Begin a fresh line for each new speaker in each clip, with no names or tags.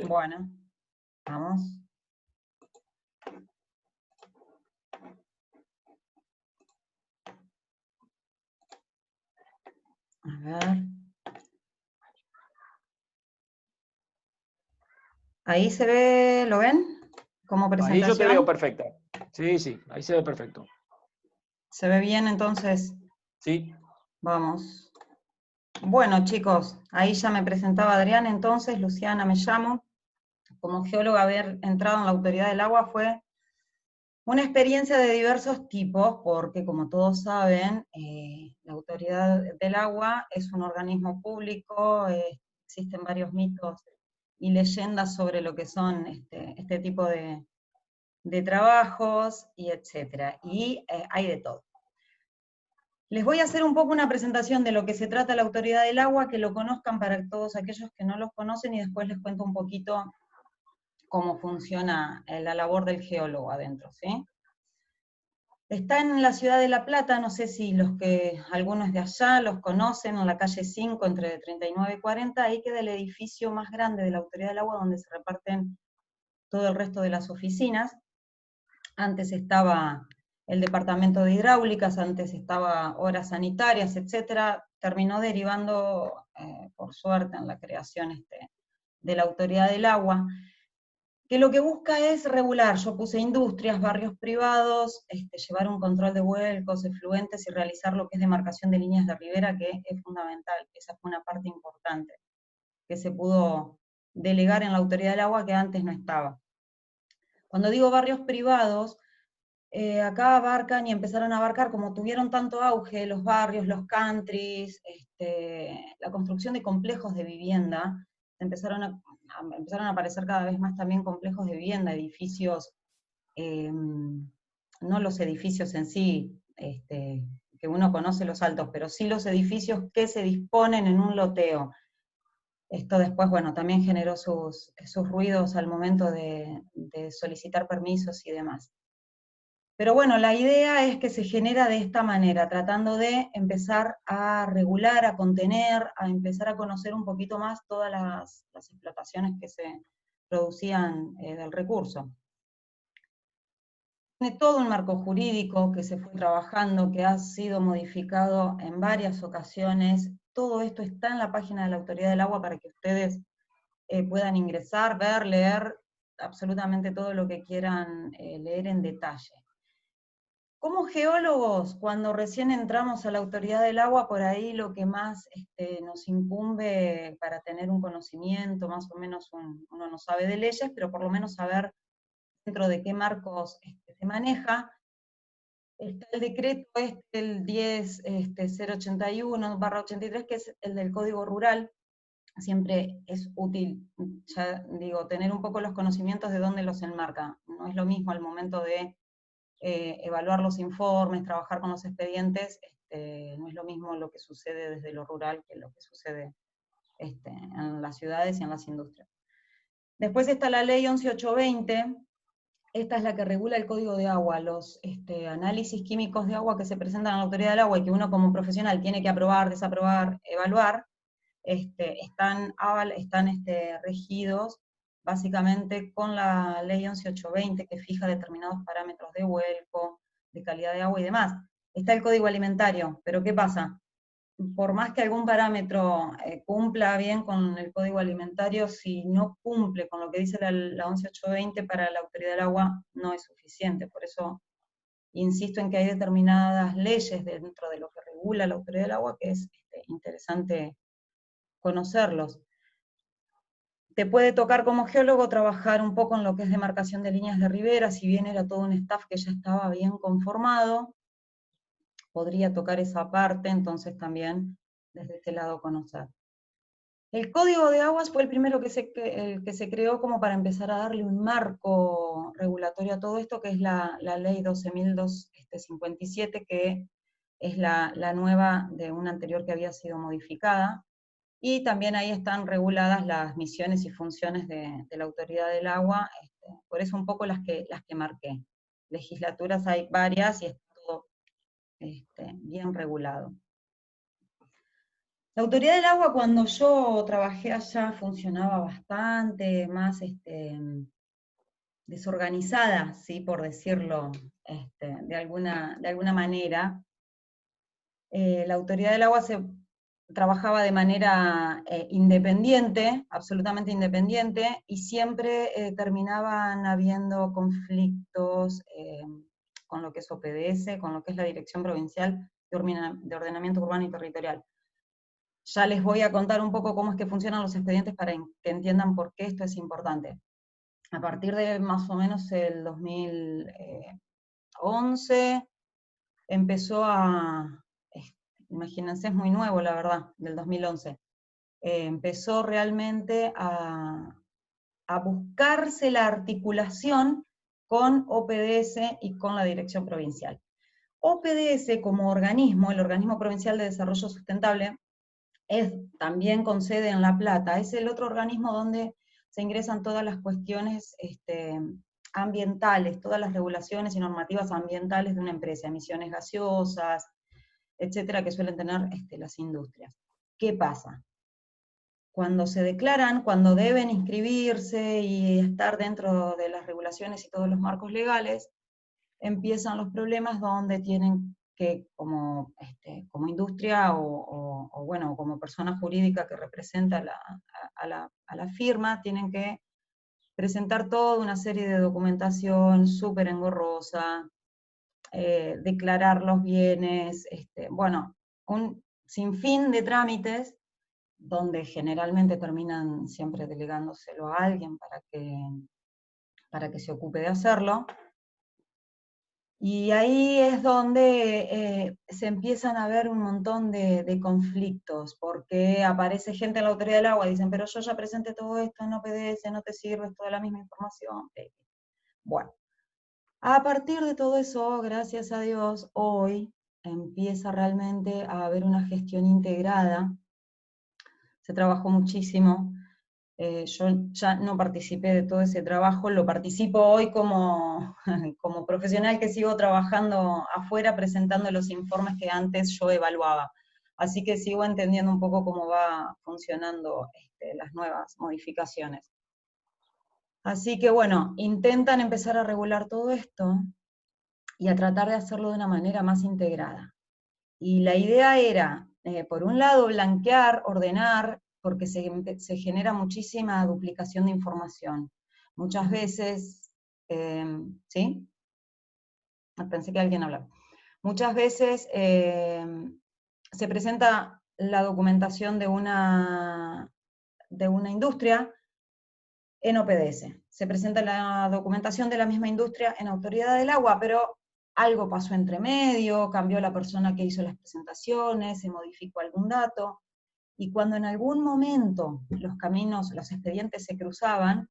Bueno, vamos. A ver. Ahí se ve, ¿lo ven? Como
Ahí yo te veo
presentación.
perfecta. Sí, sí, ahí se ve perfecto.
¿Se ve bien entonces?
Sí.
Vamos. Bueno, chicos, ahí ya me presentaba Adrián, entonces, Luciana me llamo. Como geóloga, haber entrado en la Autoridad del Agua fue una experiencia de diversos tipos, porque como todos saben, la Autoridad del Agua es un organismo público, existen varios mitos y leyendas sobre lo que son este tipo de trabajos, y etcétera. Y hay de todo. Les voy a hacer un poco una presentación de lo que se trata la Autoridad del Agua, que lo conozcan para todos aquellos que no los conocen, y después les cuento un poquito cómo funciona la labor del geólogo adentro, ¿sí? Está en la ciudad de La Plata, no sé si algunos de allá los conocen, en la calle 5, entre 39 y 40, ahí queda el edificio más grande de la Autoridad del Agua, donde se reparten todo el resto de las oficinas. Antes estaba el departamento de hidráulicas, antes estaba obras sanitarias, etcétera. Terminó derivando, por suerte, en la creación de la Autoridad del Agua, que lo que busca es regular. Yo puse industrias, barrios privados, llevar un control de vuelcos, efluentes y realizar lo que es demarcación de líneas de ribera, que es fundamental. Esa fue una parte importante que se pudo delegar en la Autoridad del Agua, que antes no estaba. Cuando digo barrios privados, acá abarcan y empezaron a abarcar, como tuvieron tanto auge los barrios, los countries, la construcción de complejos de vivienda, empezaron a aparecer cada vez más también complejos de vivienda, edificios, no los edificios en sí, que uno conoce los altos, pero sí los edificios que se disponen en un loteo. Esto después, bueno, también generó sus ruidos al momento de solicitar permisos y demás. Pero bueno, la idea es que se genera de esta manera, tratando de empezar a regular, a contener, a empezar a conocer un poquito más todas las explotaciones que se producían del recurso. Tiene todo un marco jurídico que se fue trabajando, que ha sido modificado en varias ocasiones. Todo esto está en la página de la Autoridad del Agua para que ustedes puedan ingresar, ver, leer absolutamente todo lo que quieran leer en detalle. Como geólogos, cuando recién entramos a la Autoridad del Agua, por ahí lo que más nos incumbe para tener un conocimiento, más o menos uno no sabe de leyes, pero por lo menos saber dentro de qué marcos se maneja. Está el decreto el 10.081/83, que es el del Código Rural. Siempre es útil, ya digo, tener un poco los conocimientos de dónde los enmarca. No es lo mismo al momento de evaluar los informes, trabajar con los expedientes, no es lo mismo lo que sucede desde lo rural que lo que sucede en las ciudades y en las industrias. Después está la ley 11820, esta es la que regula el código de agua, los análisis químicos de agua que se presentan a la Autoridad del Agua y que uno como profesional tiene que aprobar, desaprobar, evaluar, están regidos básicamente con la ley 11820, que fija determinados parámetros de vuelco, de calidad de agua y demás. Está el código alimentario, pero ¿qué pasa? Por más que algún parámetro cumpla bien con el código alimentario, si no cumple con lo que dice la 11820 para la Autoridad del Agua, no es suficiente. Por eso insisto en que hay determinadas leyes dentro de lo que regula la Autoridad del Agua que es interesante conocerlos. Te puede tocar como geólogo trabajar un poco en lo que es demarcación de líneas de ribera, si bien era todo un staff que ya estaba bien conformado, podría tocar esa parte, entonces también desde este lado conocer. El Código de Aguas fue el primero el que se creó como para empezar a darle un marco regulatorio a todo esto, que es la ley 12.257, que es la nueva de una anterior que había sido modificada. Y también ahí están reguladas las misiones y funciones de la Autoridad del Agua, por eso un poco las que marqué. Legislaturas hay varias y está todo bien regulado. La Autoridad del Agua, cuando yo trabajé allá, funcionaba bastante más desorganizada, ¿sí? Por decirlo de alguna manera. La Autoridad del Agua trabajaba de manera independiente, absolutamente independiente, y siempre terminaban habiendo conflictos con lo que es OPDS, con lo que es la Dirección Provincial de Ordenamiento Urbano y Territorial. Ya les voy a contar un poco cómo es que funcionan los expedientes para que entiendan por qué esto es importante. A partir de más o menos el 2011, empezó imagínense, es muy nuevo la verdad, del 2011, empezó realmente a buscarse la articulación con OPDS y con la Dirección Provincial. OPDS como organismo, el Organismo Provincial de Desarrollo Sustentable, es también con sede en La Plata, es el otro organismo donde se ingresan todas las cuestiones ambientales, todas las regulaciones y normativas ambientales de una empresa, emisiones gaseosas, etcétera, que suelen tener las industrias. ¿Qué pasa? Cuando se declaran, cuando deben inscribirse y estar dentro de las regulaciones y todos los marcos legales, empiezan los problemas donde tienen que, como industria o bueno, como persona jurídica que representa a la firma, tienen que presentar toda una serie de documentación súper engorrosa, declarar los bienes, bueno, un sinfín de trámites donde generalmente terminan siempre delegándoselo a alguien para que se ocupe de hacerlo. Y ahí es donde se empiezan a ver un montón de conflictos, porque aparece gente en la Autoridad del Agua y dicen, pero yo ya presenté todo esto, no PDS, no te sirve, es toda la misma información. Bueno, a partir de todo eso, gracias a Dios, hoy empieza realmente a haber una gestión integrada. Se trabajó muchísimo. Yo ya no participé de todo ese trabajo, lo participo hoy como, como profesional que sigo trabajando afuera presentando los informes que antes yo evaluaba. Así que sigo entendiendo un poco cómo va funcionando las nuevas modificaciones. Así que bueno, intentan empezar a regular todo esto y a tratar de hacerlo de una manera más integrada. Y la idea era, por un lado, blanquear, ordenar, porque se genera muchísima duplicación de información. Muchas veces, ¿sí? Pensé que alguien hablaba. Muchas veces se presenta la documentación de una industria en OPDS. Se presenta la documentación de la misma industria en Autoridad del Agua, pero algo pasó entre medio, cambió la persona que hizo las presentaciones, se modificó algún dato, y cuando en algún momento los caminos, los expedientes se cruzaban,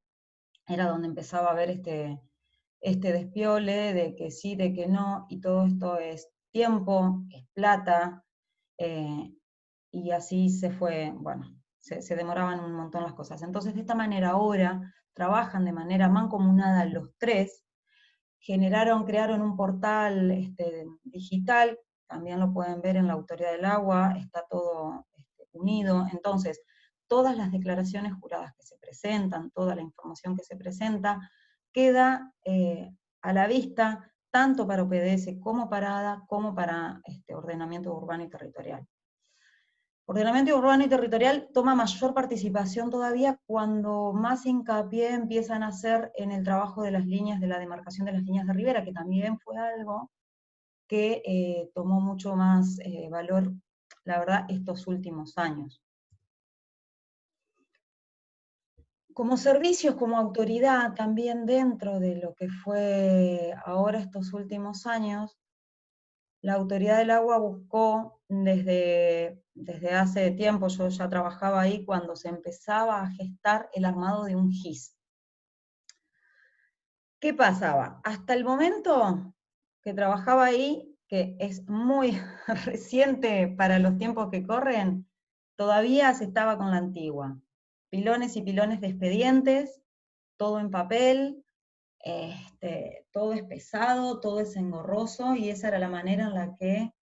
era donde empezaba a haber este despiole de que sí, de que no, y todo esto es tiempo, es plata, y así se fue, bueno, se demoraban un montón las cosas. Entonces, de esta manera ahora trabajan de manera mancomunada los tres, crearon un portal digital, también lo pueden ver en la Autoridad del Agua, está todo unido. Entonces, todas las declaraciones juradas que se presentan, toda la información que se presenta, queda a la vista, tanto para OPDS como para ADA, como para ordenamiento urbano y territorial. Ordenamiento urbano y territorial toma mayor participación todavía cuando más hincapié empiezan a hacer en el trabajo de las líneas, de la demarcación de las líneas de ribera, que también fue algo que tomó mucho más valor, la verdad, estos últimos años. Como servicios, como autoridad, también dentro de lo que fue ahora estos últimos años, la Autoridad del Agua buscó desde hace tiempo, yo ya trabajaba ahí, cuando se empezaba a gestar el armado de un GIS. ¿Qué pasaba? Hasta el momento que trabajaba ahí, que es muy reciente para los tiempos que corren, todavía se estaba con la antigua. Pilones y pilones de expedientes, todo en papel, todo es pesado, todo es engorroso, y esa era la manera en la que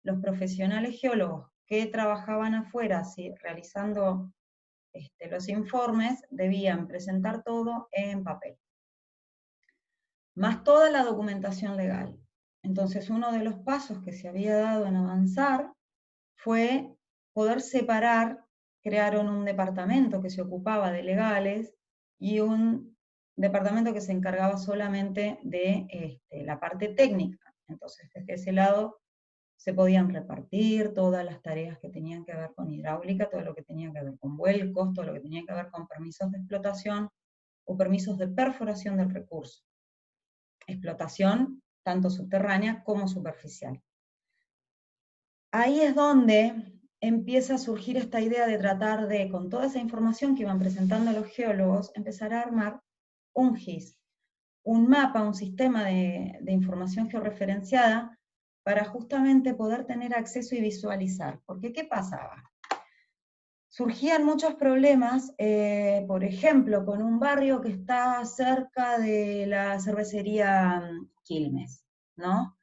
los profesionales geólogos que trabajaban afuera, ¿sí?, realizando los informes, debían presentar todo en papel, más toda la documentación legal. Entonces, uno de los pasos que se había dado en avanzar fue poder separar. Crearon un departamento que se ocupaba de legales y un departamento que se encargaba solamente de la parte técnica. Entonces, desde ese lado se podían repartir todas las tareas que tenían que ver con hidráulica, todo lo que tenía que ver con vuelcos, todo lo que tenía que ver con permisos de explotación o permisos de perforación del recurso. Explotación tanto subterránea como superficial. Ahí es donde empieza a surgir esta idea de tratar de, con toda esa información que iban presentando los geólogos, empezar a armar un GIS, un mapa, un sistema de información georreferenciada, para justamente poder tener acceso y visualizar. Porque, ¿qué pasaba? Surgían muchos problemas, por ejemplo, con un barrio que está cerca de la cervecería Quilmes, ¿no?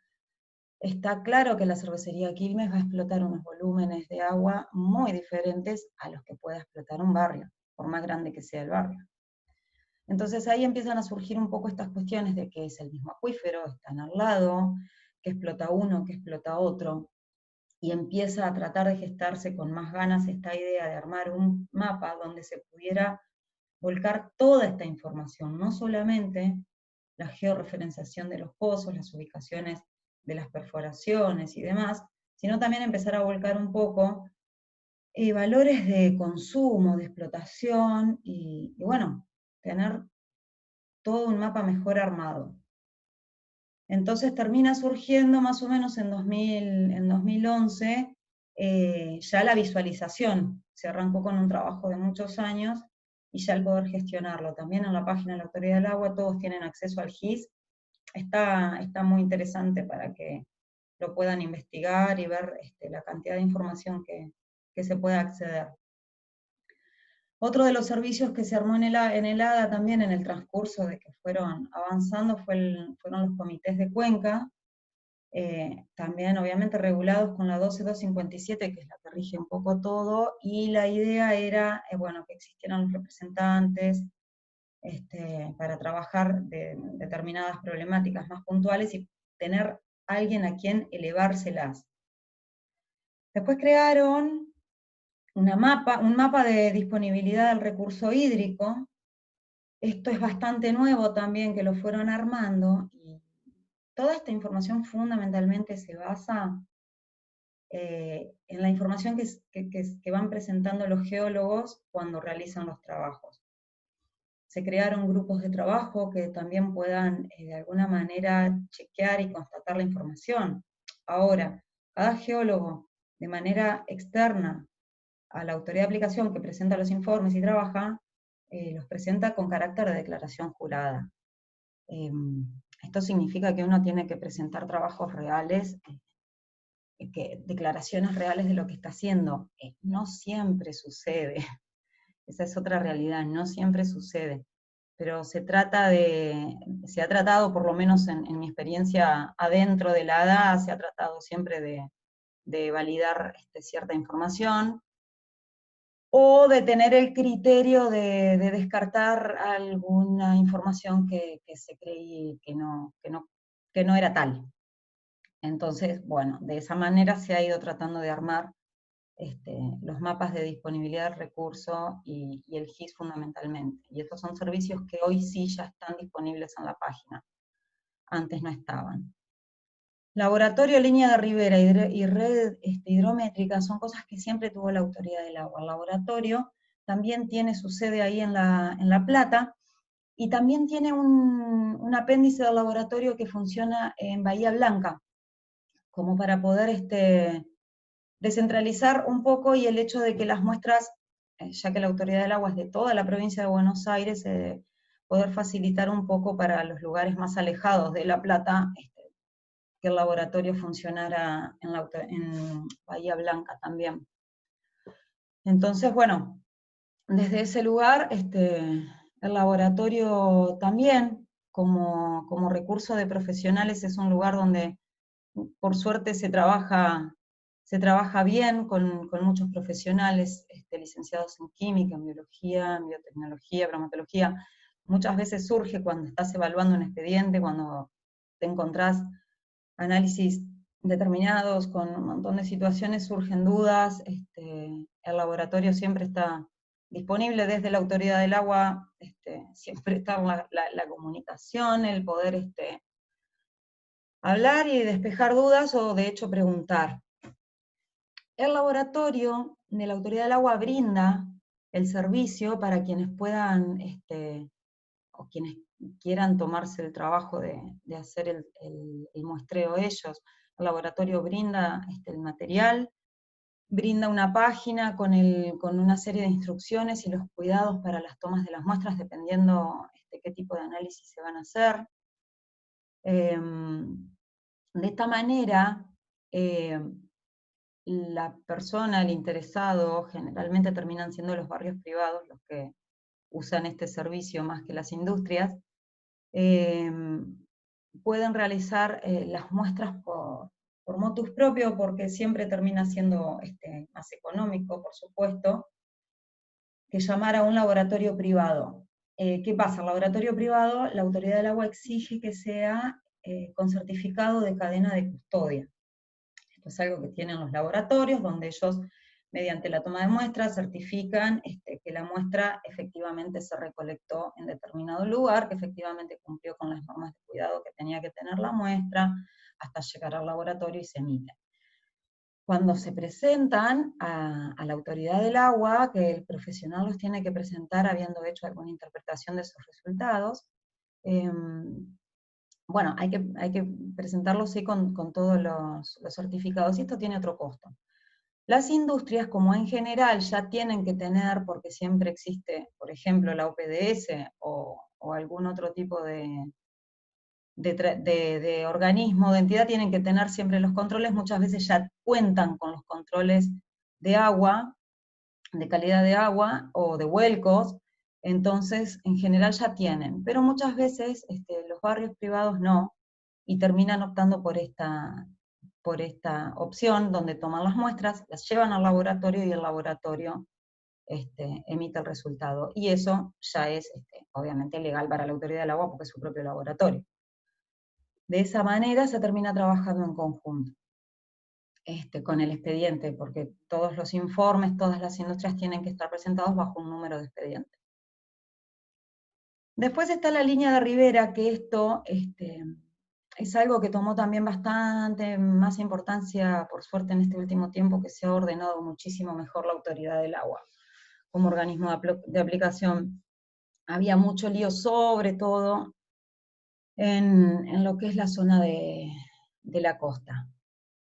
Está claro que la cervecería Quilmes va a explotar unos volúmenes de agua muy diferentes a los que pueda explotar un barrio, por más grande que sea el barrio. Entonces ahí empiezan a surgir un poco estas cuestiones de que es el mismo acuífero, están al lado, que explota uno, que explota otro, y empieza a tratar de gestarse con más ganas esta idea de armar un mapa donde se pudiera volcar toda esta información, no solamente la georreferenciación de los pozos, las ubicaciones de las perforaciones y demás, sino también empezar a volcar un poco valores de consumo, de explotación, y bueno, tener todo un mapa mejor armado. Entonces termina surgiendo más o menos en 2011 ya la visualización. Se arrancó con un trabajo de muchos años y ya el poder gestionarlo. También en la página de la Autoridad del Agua todos tienen acceso al GIS. Está muy interesante para que lo puedan investigar y ver la cantidad de información que se puede acceder. Otro de los servicios que se armó en el ADA también en el transcurso de que fueron avanzando fueron los comités de cuenca, también obviamente regulados con la 12257, que es la que rige un poco todo, y la idea era, bueno, que existieran los representantes para trabajar de determinadas problemáticas más puntuales y tener alguien a quien elevárselas. Después crearon un mapa de disponibilidad del recurso hídrico. Esto es bastante nuevo también, que lo fueron armando, y toda esta información fundamentalmente se basa en la información que van presentando los geólogos cuando realizan los trabajos. Se crearon grupos de trabajo que también puedan de alguna manera chequear y constatar la información. Ahora, cada geólogo, de manera externa a la autoridad de aplicación que presenta los informes y trabaja, los presenta con carácter de declaración jurada. Esto significa que uno tiene que presentar trabajos reales, declaraciones reales de lo que está haciendo. No siempre sucede, esa es otra realidad, no siempre sucede. Pero se ha tratado, por lo menos en mi experiencia adentro de la ADA, se ha tratado siempre de validar cierta información, o de tener el criterio de descartar alguna información que se creí que no era tal. Entonces, bueno, de esa manera se ha ido tratando de armar los mapas de disponibilidad del recurso y el GIS fundamentalmente. Y estos son servicios que hoy sí ya están disponibles en la página. Antes no estaban. Laboratorio, línea de ribera y red hidrométrica son cosas que siempre tuvo la Autoridad del Agua. El laboratorio también tiene su sede ahí en La Plata, y también tiene un apéndice del laboratorio que funciona en Bahía Blanca, como para poder descentralizar un poco, y el hecho de que las muestras, ya que la Autoridad del Agua es de toda la provincia de Buenos Aires, poder facilitar un poco para los lugares más alejados de La Plata, que el laboratorio funcionara en Bahía Blanca también. Entonces, bueno, desde ese lugar, el laboratorio también, como recurso de profesionales, es un lugar donde, por suerte, se trabaja Se trabaja bien con muchos profesionales licenciados en química, en biología, en biotecnología, bromatología. Muchas veces surge cuando estás evaluando un expediente, cuando te encontrás análisis determinados con un montón de situaciones, surgen dudas. El laboratorio siempre está disponible desde la Autoridad del Agua, siempre está la comunicación, el poder hablar y despejar dudas o de hecho preguntar. El laboratorio de la Autoridad del Agua brinda el servicio para quienes puedan, o quienes quieran tomarse el trabajo de hacer el muestreo ellos. El laboratorio brinda el material, brinda una página con una serie de instrucciones y los cuidados para las tomas de las muestras, dependiendo qué tipo de análisis se van a hacer. De esta manera, la persona, el interesado, generalmente terminan siendo los barrios privados los que usan este servicio más que las industrias, pueden realizar las muestras por motus propio, porque siempre termina siendo más económico, por supuesto, que llamar a un laboratorio privado. ¿Qué pasa? El laboratorio privado, la Autoridad del Agua exige que sea con certificado de cadena de custodia. Esto es algo que tienen los laboratorios, donde ellos, mediante la toma de muestras, certifican que la muestra efectivamente se recolectó en determinado lugar, que efectivamente cumplió con las normas de cuidado que tenía que tener la muestra, hasta llegar al laboratorio y se emite. Cuando se presentan a la Autoridad del Agua, que el profesional los tiene que presentar habiendo hecho alguna interpretación de esos resultados, bueno, hay que presentarlos sí con todos los certificados, y esto tiene otro costo. Las industrias, como en general ya tienen que tener, porque siempre existe, por ejemplo, la OPDS o algún otro tipo de organismo, de entidad, tienen que tener siempre los controles, muchas veces ya cuentan con los controles de agua, de calidad de agua o de vuelcos, entonces en general ya tienen, pero muchas veces los barrios privados no, y terminan optando por esta opción, donde toman las muestras, las llevan al laboratorio y el laboratorio emite el resultado. Y eso ya es obviamente legal para la Autoridad del Agua porque es su propio laboratorio. De esa manera se termina trabajando en conjunto con el expediente, porque todos los informes, todas las industrias tienen que estar presentados bajo un número de expediente. Después está la línea de Rivera, que esto es algo que tomó también bastante más importancia, por suerte, en este último tiempo, que se ha ordenado muchísimo mejor la Autoridad del Agua como organismo de aplicación. Había mucho lío, sobre todo en lo que es la zona de la costa.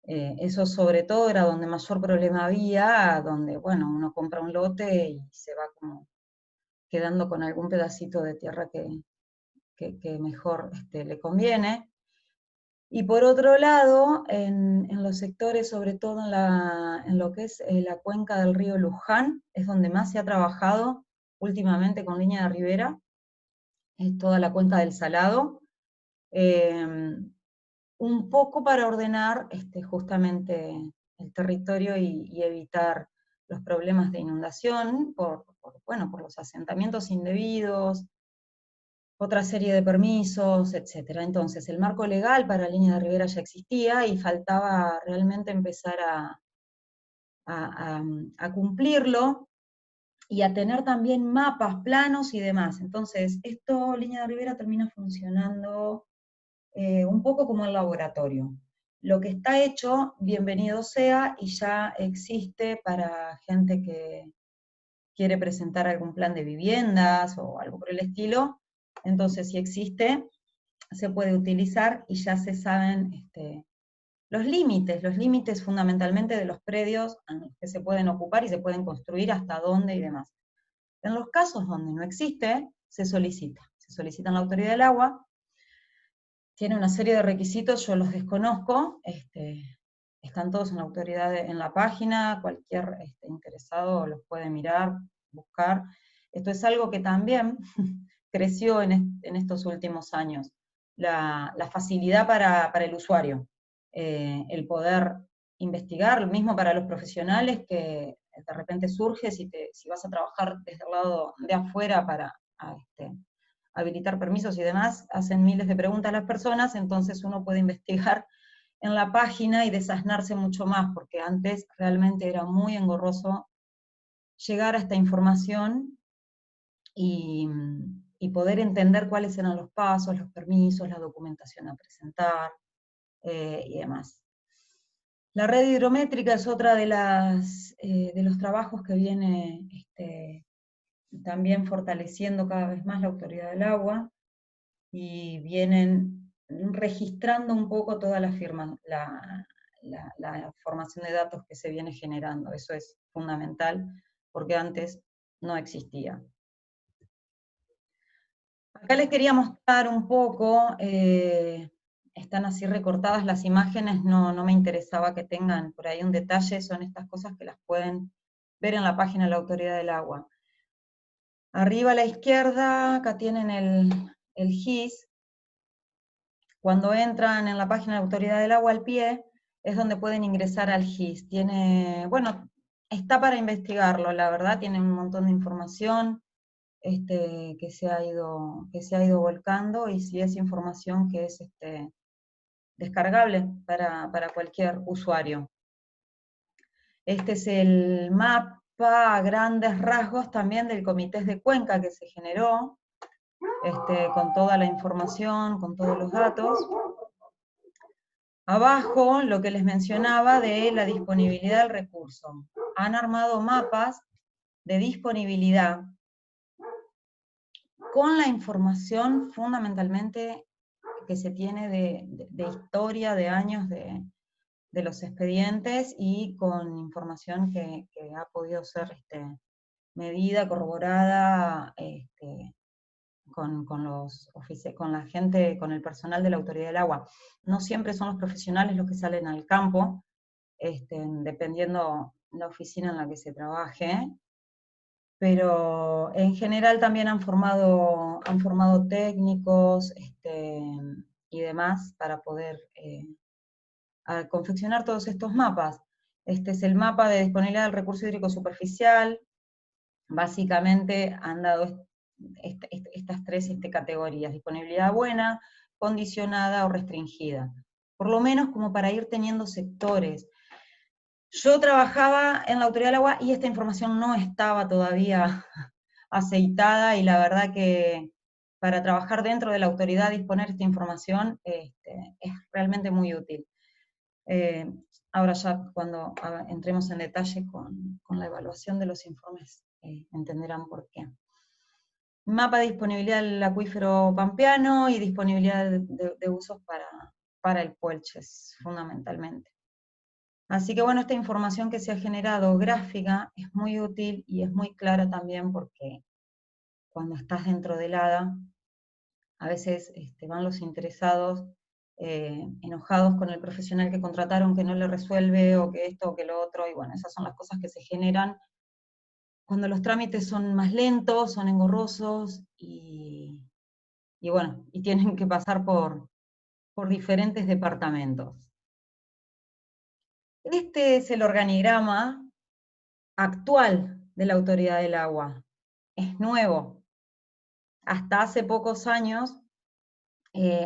Eso sobre todo era donde mayor problema había, donde, bueno, uno compra un lote y se va como quedando con algún pedacito de tierra que mejor le conviene. Y por otro lado, en los sectores, sobre todo en lo que es la cuenca del río Luján, es donde más se ha trabajado últimamente con línea de Rivera, es toda la cuenca del Salado, un poco para ordenar justamente el territorio y evitar los problemas de inundación por los asentamientos indebidos, otra serie de permisos, etc. Entonces, el marco legal para línea de Rivera ya existía y faltaba realmente empezar a cumplirlo y a tener también mapas, planos y demás. Entonces, esto, línea de Rivera, termina funcionando un poco como el laboratorio. Lo que está hecho, bienvenido sea, y ya existe para gente que quiere presentar algún plan de viviendas o algo por el estilo. Entonces, si existe, se puede utilizar y ya se saben los límites fundamentalmente de los predios en los que se pueden ocupar y se pueden construir, hasta dónde y demás. En los casos donde no existe, se solicita en la Autoridad del Agua. Tiene una serie de requisitos, yo los desconozco, están todos en la autoridad, en la página, cualquier interesado los puede mirar, buscar. Esto es algo que también creció en estos últimos años, la facilidad para el usuario, el poder investigar, lo mismo para los profesionales que de repente surge, si vas a trabajar desde el lado de afuera para habilitar permisos y demás, hacen miles de preguntas a las personas, entonces uno puede investigar en la página y desasnarse mucho más, porque antes realmente era muy engorroso llegar a esta información y poder entender cuáles eran los pasos, los permisos, la documentación a presentar y demás. La red hidrométrica es otra de los trabajos que viene también fortaleciendo cada vez más la Autoridad del Agua, y vienen registrando un poco toda la formación de datos que se viene generando. Eso es fundamental, porque antes no existía. Acá les quería mostrar un poco, están así recortadas las imágenes, no me interesaba que tengan por ahí un detalle, son estas cosas que las pueden ver en la página de la Autoridad del Agua. Arriba a la izquierda, acá tienen el GIS. Cuando entran en la página de la Autoridad del Agua al pie, es donde pueden ingresar al GIS. Bueno, está para investigarlo, la verdad, tiene un montón de información que se ha ido volcando, y si es información que es descargable para cualquier usuario. Este es el mapa a grandes rasgos también del Comité de Cuenca que se generó, con toda la información, con todos los datos. Abajo, lo que les mencionaba de la disponibilidad del recurso. Han armado mapas de disponibilidad con la información fundamentalmente que se tiene de historia, de años de los expedientes, y con información que ha podido ser medida, corroborada, con la gente, con el personal de la Autoridad del Agua. No siempre son los profesionales los que salen al campo, dependiendo la oficina en la que se trabaje, pero en general también han formado técnicos y demás para poder confeccionar todos estos mapas. Este es el mapa de disponibilidad del recurso hídrico superficial. Básicamente han dado estas tres categorías: disponibilidad buena, condicionada o restringida. Por lo menos como para ir teniendo sectores. Yo trabajaba en la Autoridad del Agua y esta información no estaba todavía aceitada, y la verdad que para trabajar dentro de la autoridad disponer esta información es realmente muy útil. Ahora ya cuando entremos en detalle con la evaluación de los informes entenderán por qué. Mapa de disponibilidad del acuífero pampeano y disponibilidad de usos para el Puelches, fundamentalmente. Así que bueno, esta información que se ha generado gráfica es muy útil y es muy clara también, porque cuando estás dentro del ADA, a veces van los interesados enojados con el profesional que contrataron, que no le resuelve, o que esto o que lo otro, y bueno, esas son las cosas que se generan cuando los trámites son más lentos, son engorrosos, y bueno, y tienen que pasar por diferentes departamentos. Este es el organigrama actual de la Autoridad del Agua. Es nuevo. Hasta hace pocos años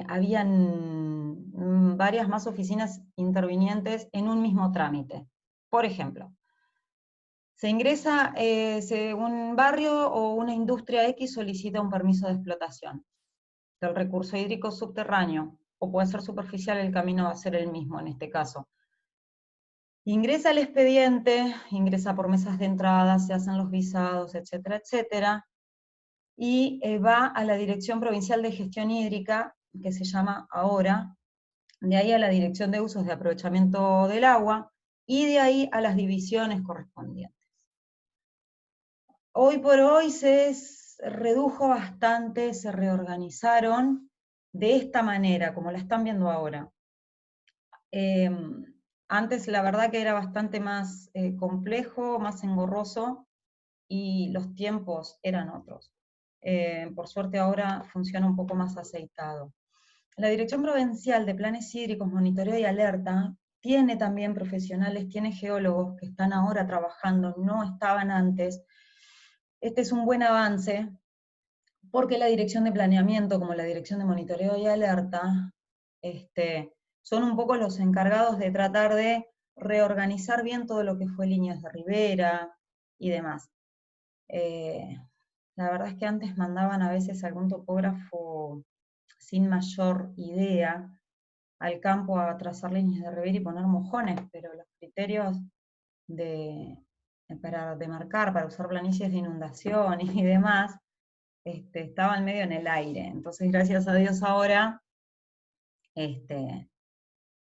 habían varias más oficinas intervinientes en un mismo trámite. Por ejemplo, se ingresa, un barrio o una industria X solicita un permiso de explotación del recurso hídrico subterráneo, o puede ser superficial, el camino va a ser el mismo en este caso. Ingresa el expediente, ingresa por mesas de entrada, se hacen los visados, etcétera, etcétera, y va a la Dirección Provincial de Gestión Hídrica, que se llama ahora, de ahí a la Dirección de Usos de Aprovechamiento del Agua, y de ahí a las divisiones correspondientes. Hoy por hoy se redujo bastante, se reorganizaron de esta manera, como la están viendo ahora. Antes la verdad que era bastante más complejo, más engorroso, y los tiempos eran otros. Por suerte ahora funciona un poco más aceitado. La Dirección Provincial de Planes Hídricos, Monitoreo y Alerta tiene también profesionales, tiene geólogos que están ahora trabajando, no estaban antes. Este es un buen avance, porque la dirección de planeamiento, como la dirección de monitoreo y alerta, son un poco los encargados de tratar de reorganizar bien todo lo que fue líneas de ribera y demás. La verdad es que antes mandaban a veces algún topógrafo sin mayor idea al campo a trazar líneas de ribera y poner mojones, pero los criterios para demarcar, para usar planicies de inundación y demás, estaban medio en el aire. Entonces, gracias a Dios ahora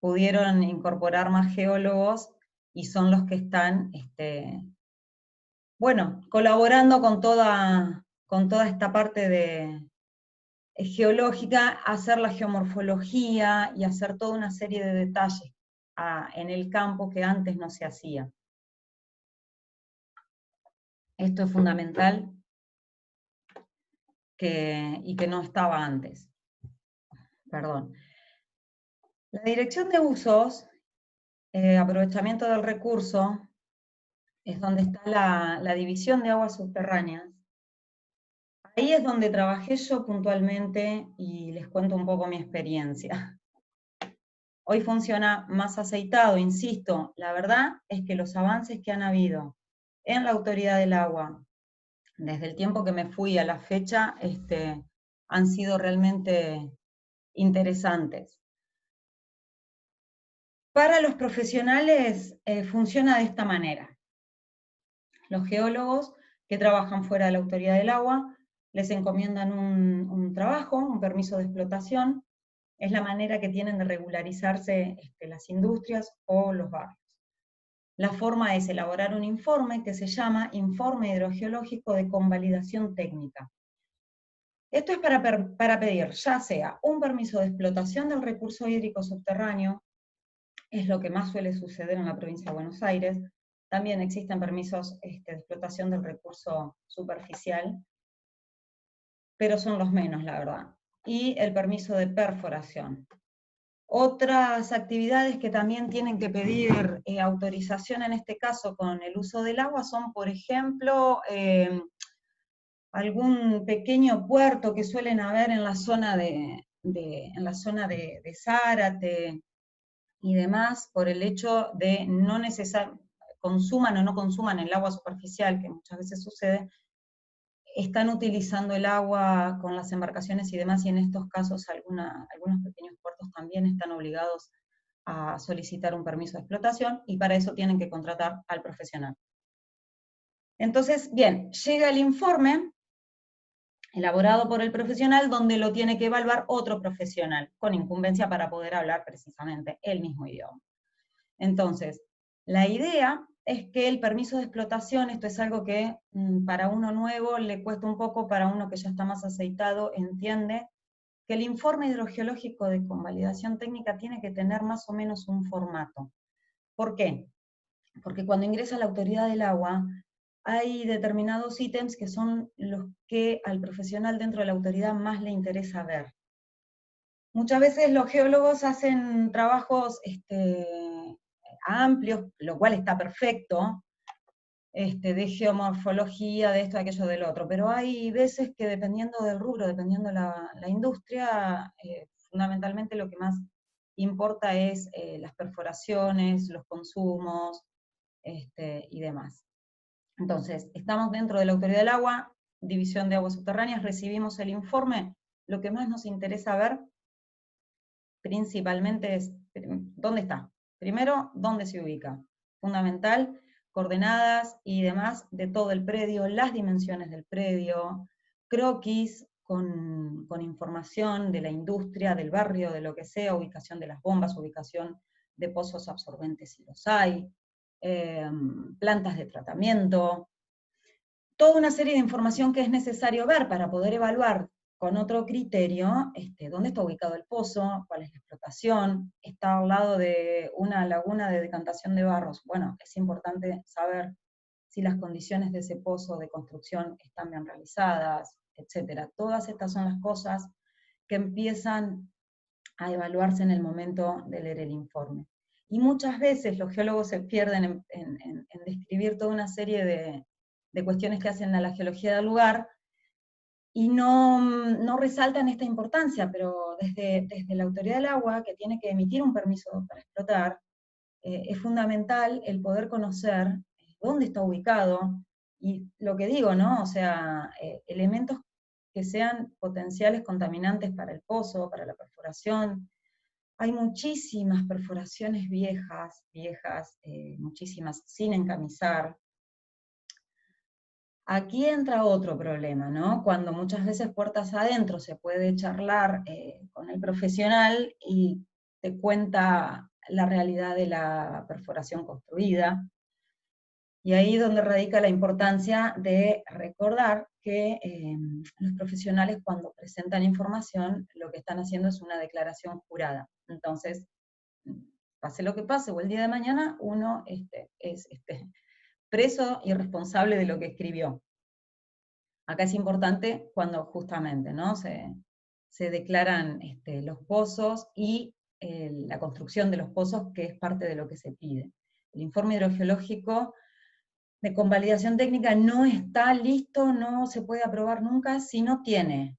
pudieron incorporar más geólogos y son los que están, bueno, colaborando con toda esta parte de geológica, hacer la geomorfología y hacer toda una serie de detalles en el campo que antes no se hacía. Esto es fundamental y que no estaba antes. Perdón. La dirección de usos, aprovechamiento del recurso, es donde está la división de aguas subterráneas. Ahí es donde trabajé yo puntualmente y les cuento un poco mi experiencia. Hoy funciona más aceitado, insisto, la verdad es que los avances que han habido en la Autoridad del Agua, desde el tiempo que me fui a la fecha, han sido realmente interesantes. Para los profesionales funciona de esta manera. Los geólogos que trabajan fuera de la Autoridad del Agua les encomiendan un trabajo, un permiso de explotación. Es la manera que tienen de regularizarse las industrias o los barrios. La forma es elaborar un informe que se llama Informe Hidrogeológico de Convalidación Técnica. Esto es para pedir ya sea un permiso de explotación del recurso hídrico subterráneo, es lo que más suele suceder en la provincia de Buenos Aires. También existen permisos de explotación del recurso superficial, pero son los menos, la verdad. Y el permiso de perforación. Otras actividades que también tienen que pedir autorización en este caso con el uso del agua son, por ejemplo, algún pequeño puerto que suelen haber en la zona de Zárate y demás, por el hecho de no consuman o no consuman el agua superficial, que muchas veces sucede, están utilizando el agua con las embarcaciones y demás, y en estos casos algunos pequeños puertos también están obligados a solicitar un permiso de explotación, y para eso tienen que contratar al profesional. Entonces, bien, llega el informe elaborado por el profesional, donde lo tiene que evaluar otro profesional, con incumbencia para poder hablar precisamente el mismo idioma. Entonces, la idea es que el permiso de explotación, esto es algo que para uno nuevo le cuesta un poco, para uno que ya está más aceitado entiende, que el informe hidrogeológico de convalidación técnica tiene que tener más o menos un formato. ¿Por qué? Porque cuando ingresa la Autoridad del Agua, hay determinados ítems que son los que al profesional dentro de la autoridad más le interesa ver. Muchas veces los geólogos hacen trabajos amplios, lo cual está perfecto, de geomorfología, de esto, de aquello, del otro, pero hay veces que dependiendo del rubro, dependiendo de la industria, fundamentalmente lo que más importa es las perforaciones, los consumos, y demás. Entonces, estamos dentro de la Autoridad del Agua, División de Aguas Subterráneas, recibimos el informe, lo que más nos interesa ver principalmente es, ¿dónde está? Primero, ¿dónde se ubica? Fundamental, coordenadas y demás de todo el predio, las dimensiones del predio, croquis con información de la industria, del barrio, de lo que sea, ubicación de las bombas, ubicación de pozos absorbentes si los hay, plantas de tratamiento, toda una serie de información que es necesario ver para poder evaluar con otro criterio, dónde está ubicado el pozo, cuál es la explotación, está al lado de una laguna de decantación de barros. Bueno, es importante saber si las condiciones de ese pozo de construcción están bien realizadas, etc. Todas estas son las cosas que empiezan a evaluarse en el momento de leer el informe. Y muchas veces los geólogos se pierden en describir toda una serie de cuestiones que hacen a la geología del lugar, y no resaltan esta importancia, pero desde la autoridad del agua, que tiene que emitir un permiso para explotar, es fundamental el poder conocer dónde está ubicado, y lo que digo, ¿no? O sea, elementos que sean potenciales contaminantes para el pozo, para la perforación. Hay muchísimas perforaciones viejas, muchísimas sin encamisar. Aquí entra otro problema, ¿no? Cuando muchas veces puertas adentro se puede charlar con el profesional y te cuenta la realidad de la perforación construida, y ahí es donde radica la importancia de recordar que los profesionales, cuando presentan información, lo que están haciendo es una declaración jurada. Entonces, pase lo que pase, o el día de mañana, uno es preso y responsable de lo que escribió. Acá es importante cuando justamente, ¿no?, se declaran los pozos y la construcción de los pozos, que es parte de lo que se pide. El informe hidrogeológico de convalidación técnica no está listo, no se puede aprobar nunca si no tiene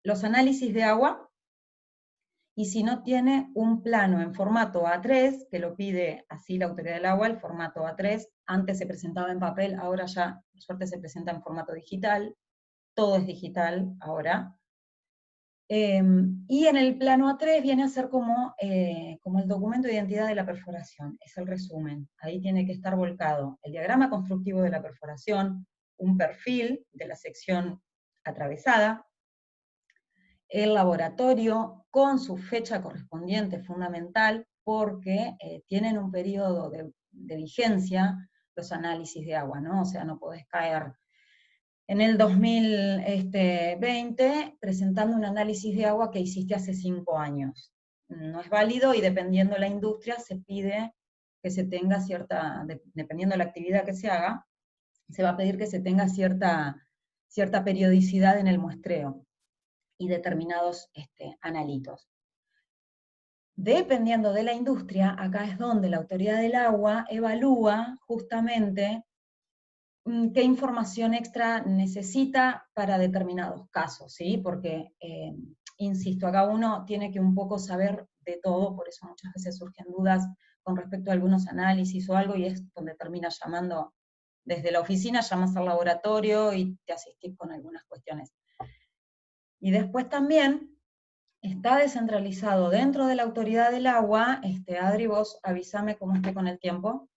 los análisis de agua, y si no tiene un plano en formato A3, que lo pide así la autoridad del agua, el formato A3, antes se presentaba en papel, ahora ya, por suerte, se presenta en formato digital, todo es digital ahora. Y en el plano A3 viene a ser como el documento de identidad de la perforación, es el resumen. Ahí tiene que estar volcado el diagrama constructivo de la perforación, un perfil de la sección atravesada, el laboratorio con su fecha correspondiente fundamental, porque tienen un periodo de vigencia los análisis de agua, ¿no? O sea, no podés caer en el 2020 presentando un análisis de agua que hiciste hace 5 años. No es válido, y dependiendo de la industria se pide que se tenga dependiendo de la actividad que se haga, se va a pedir que se tenga cierta periodicidad en el muestreo y determinados analitos. Dependiendo de la industria, acá es donde la autoridad del agua evalúa justamente qué información extra necesita para determinados casos, ¿sí? Porque, insisto, acá uno tiene que un poco saber de todo, por eso muchas veces surgen dudas con respecto a algunos análisis o algo, y es donde termina llamando, desde la oficina llamas al laboratorio y te asistís con algunas cuestiones. Y después también está descentralizado dentro de la autoridad del agua, Adri, vos avísame cómo esté con el tiempo,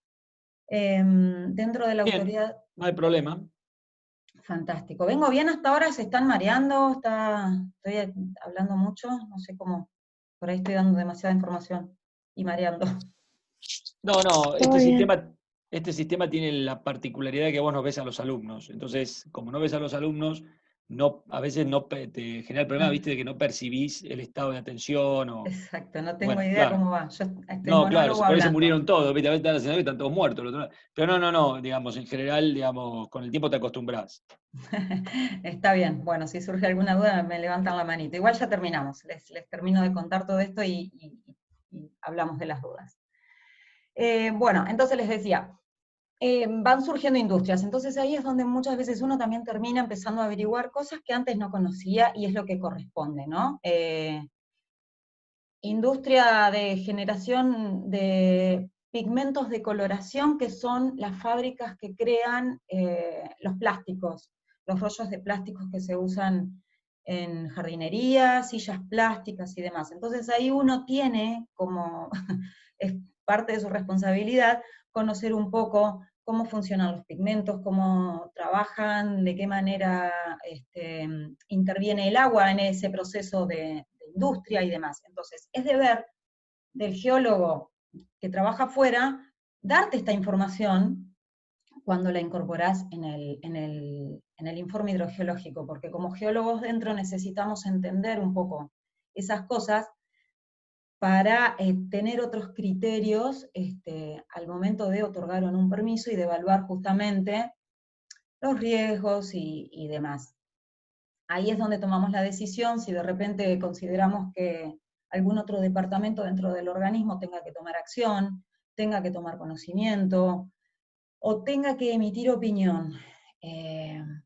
dentro de la
Bien,
autoridad...
no hay problema.
Fantástico. ¿Vengo bien hasta ahora? ¿Se están mareando? ¿Estoy hablando mucho? No sé cómo, por ahí estoy dando demasiada información y mareando.
No,
Todo bien.
este sistema tiene la particularidad de que vos no ves a los alumnos. Entonces, como no ves a los alumnos, a veces no te genera el problema,
Ah,
viste, de que no percibís el estado de atención o...
exacto, no tengo
Bueno,
idea
claro.
cómo va. Yo estoy
No, claro,
monólogo
por eso
hablando.
murieron todos, ¿viste? A veces están que están todos muertos. Pero no, digamos, en general, digamos, con el tiempo te acostumbras.
Está bien. Bueno, si surge alguna duda me levantan la manito. Igual ya terminamos. Les termino de contar todo esto y hablamos de las dudas. Bueno, entonces les decía, van surgiendo industrias, entonces ahí es donde muchas veces uno también termina empezando a averiguar cosas que antes no conocía, y es lo que corresponde, ¿no? Industria de generación de pigmentos de coloración, que son las fábricas que crean los plásticos, los rollos de plásticos que se usan en jardinería, sillas plásticas y demás. Entonces ahí uno tiene, como es parte de su responsabilidad, conocer un poco cómo funcionan los pigmentos, cómo trabajan, de qué manera interviene el agua en ese proceso de industria y demás. Entonces, es deber del geólogo que trabaja afuera darte esta información cuando la incorporás en el informe hidrogeológico, porque como geólogos dentro necesitamos entender un poco esas cosas para tener otros criterios al momento de otorgar un permiso y de evaluar justamente los riesgos y demás. Ahí es donde tomamos la decisión, si de repente consideramos que algún otro departamento dentro del organismo tenga que tomar acción, tenga que tomar conocimiento, o tenga que emitir opinión. Me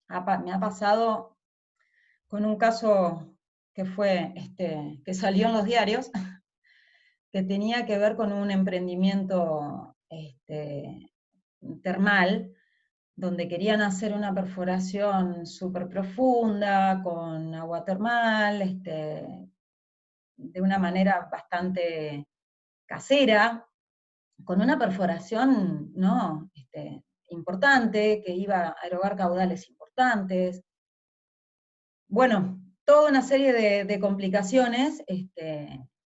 ha pasado con un caso que fue, que salió en los diarios, que tenía que ver con un emprendimiento termal, donde querían hacer una perforación súper profunda, con agua termal, de una manera bastante casera, con una perforación, ¿no? Importante, que iba a erogar caudales importantes. Bueno, toda una serie de complicaciones,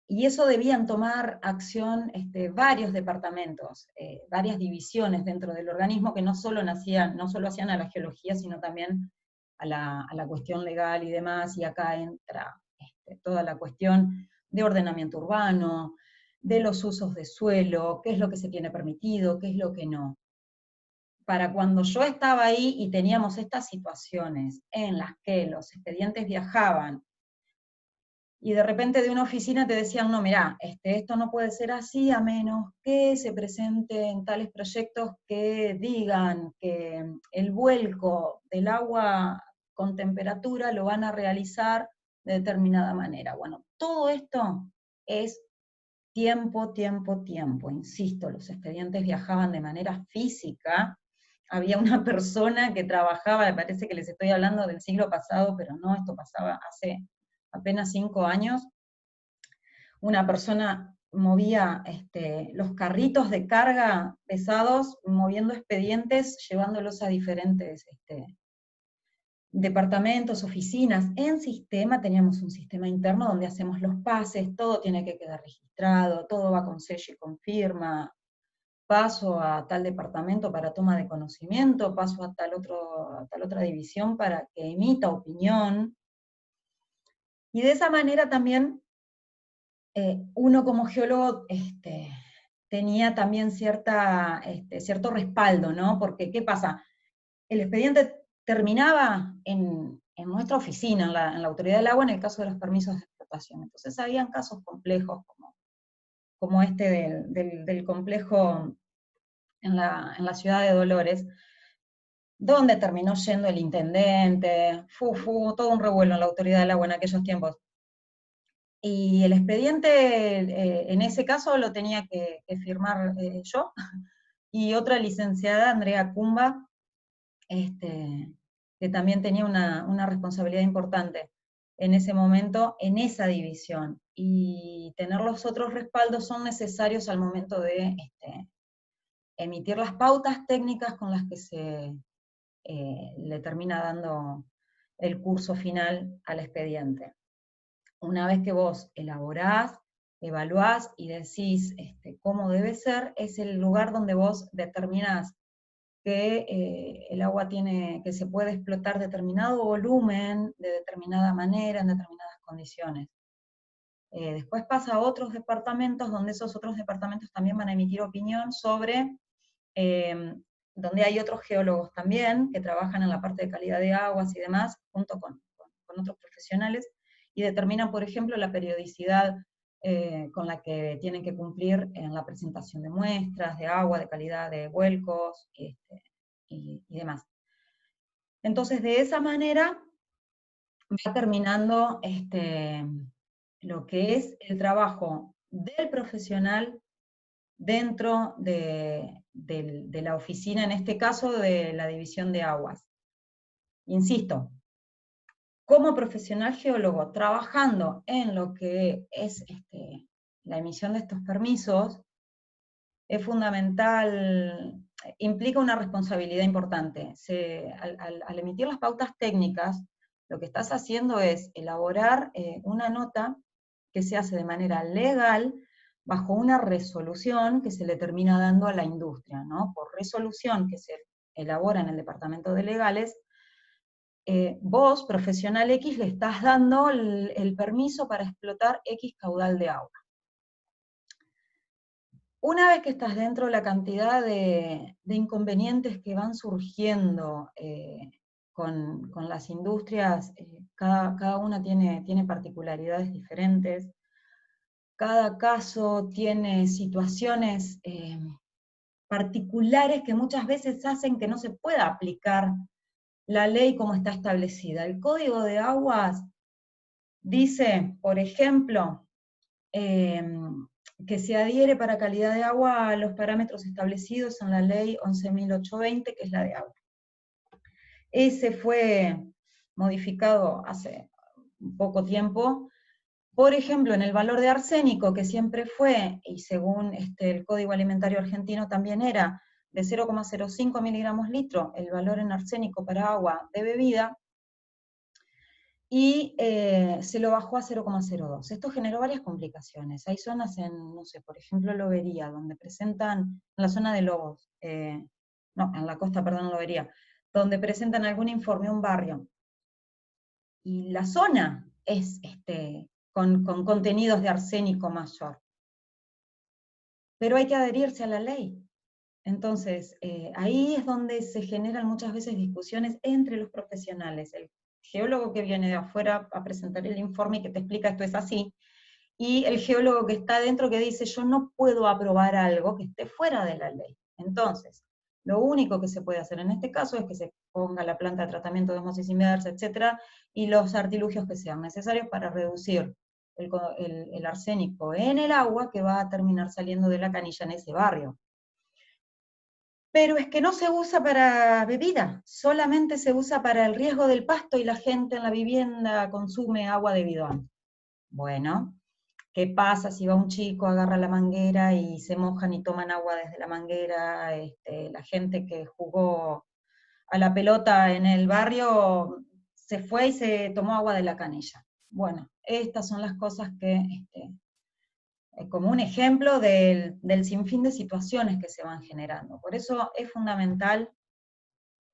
y eso debían tomar acción varios departamentos, varias divisiones dentro del organismo que no solo hacían a la geología, sino también a la cuestión legal y demás, y acá entra toda la cuestión de ordenamiento urbano, de los usos de suelo, qué es lo que se tiene permitido, qué es lo que no. Para cuando yo estaba ahí y teníamos estas situaciones en las que los expedientes viajaban, y de repente de una oficina te decían, no, mirá, esto no puede ser así a menos que se presenten tales proyectos que digan que el vuelco del agua con temperatura lo van a realizar de determinada manera. Bueno, todo esto es tiempo, tiempo, tiempo. Insisto, los expedientes viajaban de manera física. Había una persona que trabajaba, me parece que les estoy hablando del siglo pasado, pero no, esto pasaba hace apenas 5 años. Una persona movía los carritos de carga pesados, moviendo expedientes, llevándolos a diferentes departamentos, oficinas. En sistema teníamos un sistema interno donde hacemos los pases, todo tiene que quedar registrado, todo va con sello y con firma, paso a tal departamento para toma de conocimiento, paso a tal otra división para que emita opinión. Y de esa manera también uno como geólogo tenía también cierto respaldo, ¿no? Porque, ¿qué pasa? El expediente terminaba en nuestra oficina, en la Autoridad del Agua, en el caso de los permisos de explotación. Entonces habían casos complejos como este del complejo en la ciudad de Dolores, donde terminó yendo el intendente, todo un revuelo en la Autoridad del Agua en aquellos tiempos. Y el expediente, en ese caso, lo tenía que firmar yo, y otra licenciada, Andrea Cumba, que también tenía una responsabilidad importante en ese momento, en esa división. Y tener los otros respaldos son necesarios al momento de emitir las pautas técnicas con las que se le termina dando el curso final al expediente. Una vez que vos elaborás, evaluás y decís cómo debe ser, es el lugar donde vos determinás que el agua que se puede explotar determinado volumen, de determinada manera, en determinadas condiciones. Después pasa a otros departamentos, donde esos otros departamentos también van a emitir opinión sobre, donde hay otros geólogos también, que trabajan en la parte de calidad de aguas y demás, junto con otros profesionales, y determinan, por ejemplo, la periodicidad con la que tienen que cumplir en la presentación de muestras, de agua, de calidad de vuelcos, y demás. Entonces, de esa manera va terminando lo que es el trabajo del profesional dentro de la oficina, en este caso de la división de aguas. Insisto, como profesional geólogo, trabajando en lo que es la emisión de estos permisos, es fundamental, implica una responsabilidad importante. Al emitir las pautas técnicas, lo que estás haciendo es elaborar una nota que se hace de manera legal, bajo una resolución que se le termina dando a la industria, ¿no? Por resolución que se elabora en el Departamento de Legales, vos, profesional X, le estás dando el permiso para explotar X caudal de agua. Una vez que estás dentro, la cantidad de inconvenientes que van surgiendo con las industrias, cada una tiene particularidades diferentes, cada caso tiene situaciones particulares que muchas veces hacen que no se pueda aplicar la ley como está establecida. El Código de Aguas dice, por ejemplo, que se adhiere para calidad de agua a los parámetros establecidos en la ley 11.820, que es la de agua. Ese fue modificado hace poco tiempo. Por ejemplo, en el valor de arsénico, que siempre fue, y según el Código Alimentario Argentino también era, de 0,05 miligramos litro, el valor en arsénico para agua de bebida, y se lo bajó a 0,02. Esto generó varias complicaciones. Hay zonas en, no sé, por ejemplo, Lobería, donde presentan, en la zona de Lobos, no, en la costa, perdón, Lobería, donde presentan algún informe, un barrio, y la zona es con contenidos de arsénico mayor. Pero hay que adherirse a la ley. Entonces, ahí es donde se generan muchas veces discusiones entre los profesionales. El geólogo que viene de afuera a presentar el informe y que te explica esto es así, y el geólogo que está adentro que dice yo no puedo aprobar algo que esté fuera de la ley. Entonces, lo único que se puede hacer en este caso es que se ponga la planta de tratamiento de osmosis inversa, etcétera, y los artilugios que sean necesarios para reducir el arsénico en el agua que va a terminar saliendo de la canilla en ese barrio. Pero es que no se usa para bebida, solamente se usa para el riesgo del pasto y la gente en la vivienda consume agua de bidón. Bueno, ¿qué pasa si va un chico, agarra la manguera y se mojan y toman agua desde la manguera? La gente que jugó a la pelota en el barrio se fue y se tomó agua de la canilla. Bueno, estas son las cosas que, como un ejemplo del sinfín de situaciones que se van generando. Por eso es fundamental,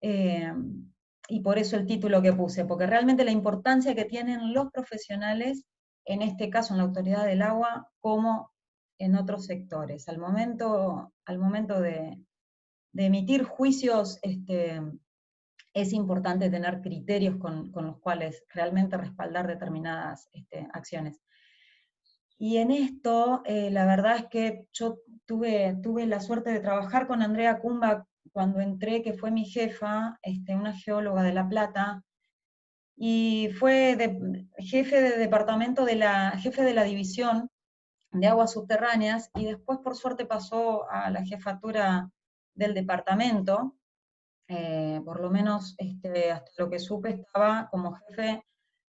y por eso el título que puse, porque realmente la importancia que tienen los profesionales, en este caso en la Autoridad del Agua, como en otros sectores. Al momento de emitir juicios, es importante tener criterios con los cuales realmente respaldar determinadas acciones. Y en esto, la verdad es que yo tuve la suerte de trabajar con Andrea Cumba cuando entré, que fue mi jefa, una geóloga de La Plata, y fue jefe de departamento jefe de la división de aguas subterráneas, y después por suerte pasó a la jefatura del departamento, por lo menos hasta lo que supe estaba como jefe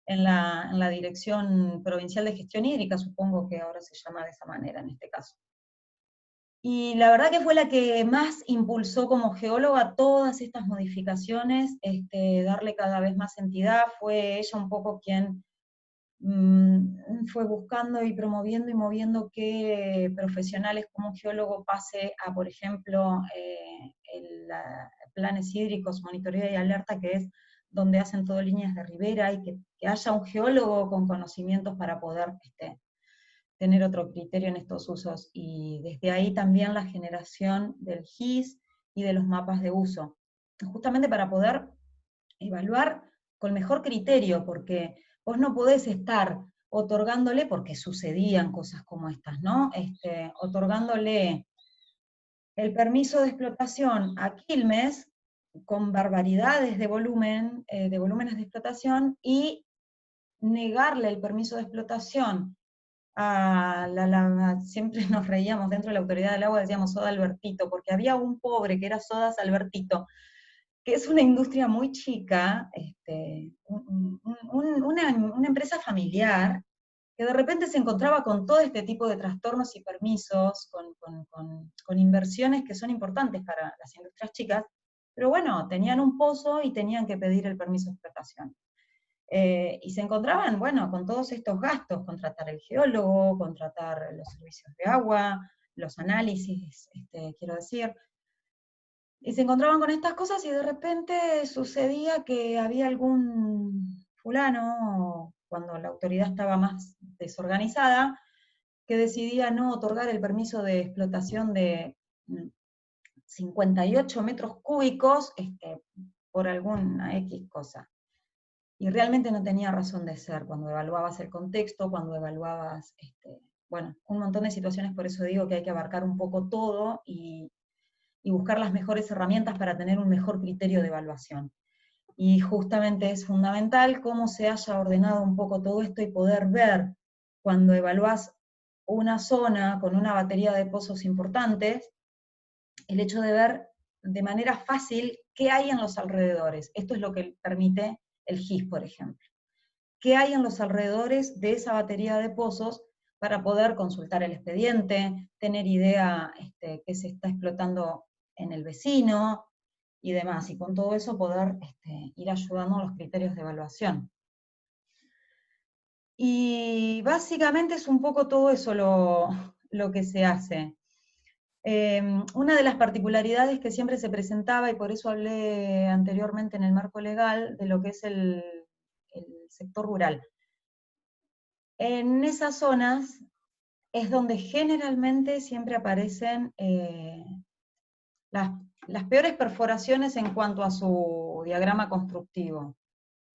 en la Dirección Provincial de Gestión Hídrica, supongo que ahora se llama de esa manera en este caso. Y la verdad que fue la que más impulsó como geóloga todas estas modificaciones, darle cada vez más entidad. Fue ella un poco quien fue buscando y promoviendo y moviendo que profesionales como un geólogo pase a, por ejemplo, planes hídricos, monitoreo y alerta, que es donde hacen todo líneas de ribera, y que haya un geólogo con conocimientos para poder tener otro criterio en estos usos. Y desde ahí también la generación del GIS y de los mapas de uso, justamente para poder evaluar con mejor criterio, porque vos no podés estar otorgándole, porque sucedían cosas como estas, ¿no? Otorgándole el permiso de explotación a Quilmes con barbaridades de volúmenes de explotación, y negarle el permiso de explotación siempre nos reíamos dentro de la Autoridad del Agua, decíamos Soda Albertito, porque había un pobre que era Sodas Albertito, que es una industria muy chica, una empresa familiar, que de repente se encontraba con todo este tipo de trastornos y permisos, con inversiones que son importantes para las industrias chicas, pero bueno, tenían un pozo y tenían que pedir el permiso de explotación. Y se encontraban, bueno, con todos estos gastos, contratar el geólogo, contratar los servicios de agua, los análisis, quiero decir, y se encontraban con estas cosas y de repente sucedía que había algún fulano, cuando la autoridad estaba más desorganizada, que decidía no otorgar el permiso de explotación de 58 metros cúbicos por alguna X cosa. Y realmente no tenía razón de ser cuando evaluabas el contexto, cuando evaluabas, bueno, un montón de situaciones, por eso digo que hay que abarcar un poco todo y buscar las mejores herramientas para tener un mejor criterio de evaluación. Y justamente es fundamental cómo se haya ordenado un poco todo esto y poder ver cuando evaluás una zona con una batería de pozos importantes, el hecho de ver de manera fácil qué hay en los alrededores. Esto es lo que permite el GIS, por ejemplo. ¿Qué hay en los alrededores de esa batería de pozos para poder consultar el expediente, tener idea qué se está explotando en el vecino y demás, y con todo eso poder ir ayudando a los criterios de evaluación. Y básicamente es un poco todo eso lo que se hace. Una de las particularidades que siempre se presentaba, y por eso hablé anteriormente en el marco legal, de lo que es el sector rural. En esas zonas es donde generalmente siempre aparecen las peores perforaciones en cuanto a su diagrama constructivo.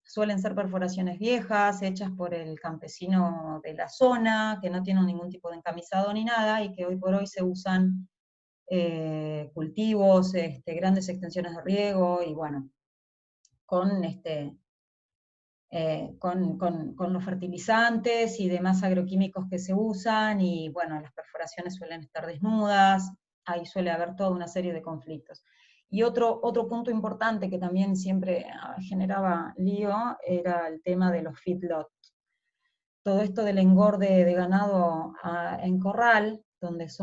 Suelen ser perforaciones viejas, hechas por el campesino de la zona, que no tienen ningún tipo de encamisado ni nada, y que hoy por hoy se usan cultivos, grandes extensiones de riego, y bueno, con los fertilizantes y demás agroquímicos que se usan, y bueno, las perforaciones suelen estar desnudas, ahí suele haber toda una serie de conflictos. Y otro punto importante que también siempre generaba lío era el tema de los feedlots. Todo esto del engorde de ganado en corral, donde es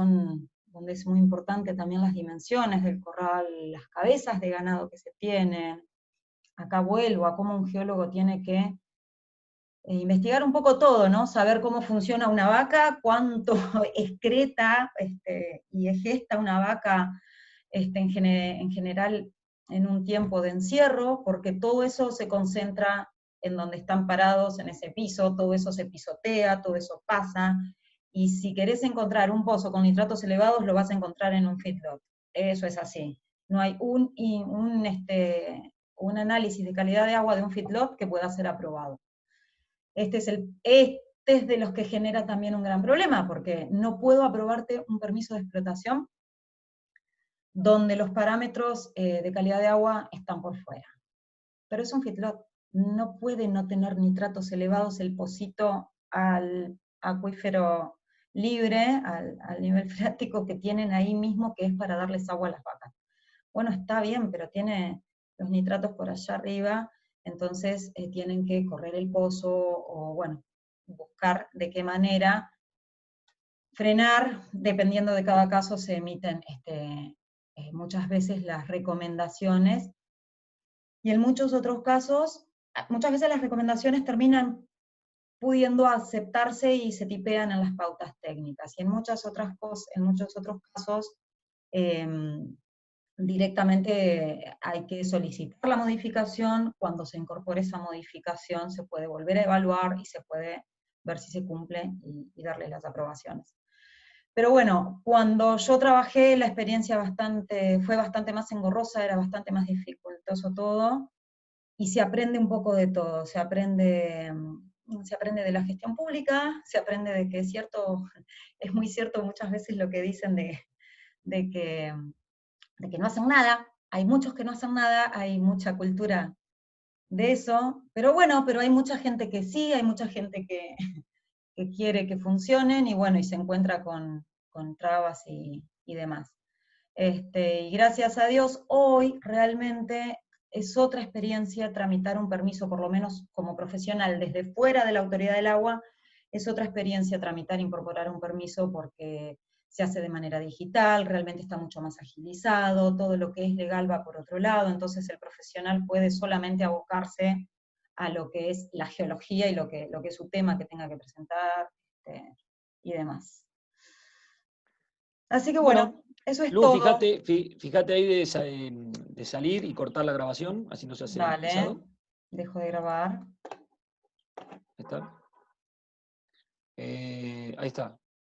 muy importante también las dimensiones del corral, las cabezas de ganado que se tienen. Acá vuelvo a cómo un geólogo tiene que investigar un poco todo, ¿no? Saber cómo funciona una vaca, cuánto excreta y egesta una vaca en general en un tiempo de encierro, porque todo eso se concentra en donde están parados, en ese piso, todo eso se pisotea, todo eso pasa, y si querés encontrar un pozo con nitratos elevados, lo vas a encontrar en un feedlot. Eso es así. No hay un análisis de calidad de agua de un feedlot que pueda ser aprobado. Este es de los que genera también un gran problema, porque no puedo aprobarte un permiso de explotación donde los parámetros de calidad de agua están por fuera. Pero es un feedlot, no puede no tener nitratos elevados el pocito al acuífero libre, al nivel freático que tienen ahí mismo, que es para darles agua a las vacas. Bueno, está bien, pero tiene los nitratos por allá arriba, entonces tienen que correr el pozo, o bueno, buscar de qué manera frenar, dependiendo de cada caso se emiten muchas veces las recomendaciones, y en muchos otros casos, muchas veces las recomendaciones terminan pudiendo aceptarse y se tipean en las pautas técnicas, y en muchos otros casos directamente hay que solicitar la modificación. Cuando se incorpore esa modificación se puede volver a evaluar y se puede ver si se cumple y darle las aprobaciones. Pero bueno, cuando yo trabajé la experiencia fue bastante más engorrosa, era bastante más dificultoso todo, y se aprende un poco de todo, se aprende de la gestión pública, se aprende de que es muy cierto muchas veces lo que dicen de que no hacen nada. Hay muchos que no hacen nada, hay mucha cultura de eso, pero bueno, pero hay mucha gente que sí, hay mucha gente que quiere que funcionen, y bueno, y se encuentra con trabas y demás. Y gracias a Dios, hoy realmente es otra experiencia tramitar un permiso, por lo menos como profesional, desde fuera de la autoridad del agua, es otra experiencia tramitar, incorporar un permiso, porque se hace de manera digital, realmente está mucho más agilizado, todo lo que es legal va por otro lado, entonces el profesional puede solamente abocarse a lo que es la geología y lo que es su tema que tenga que presentar y demás. Así que bueno, eso es
Lu,
todo.
fíjate ahí de salir y cortar la grabación, así no se hace
Dale,
pesado.
dejo de grabar.
Ahí está. Ahí está.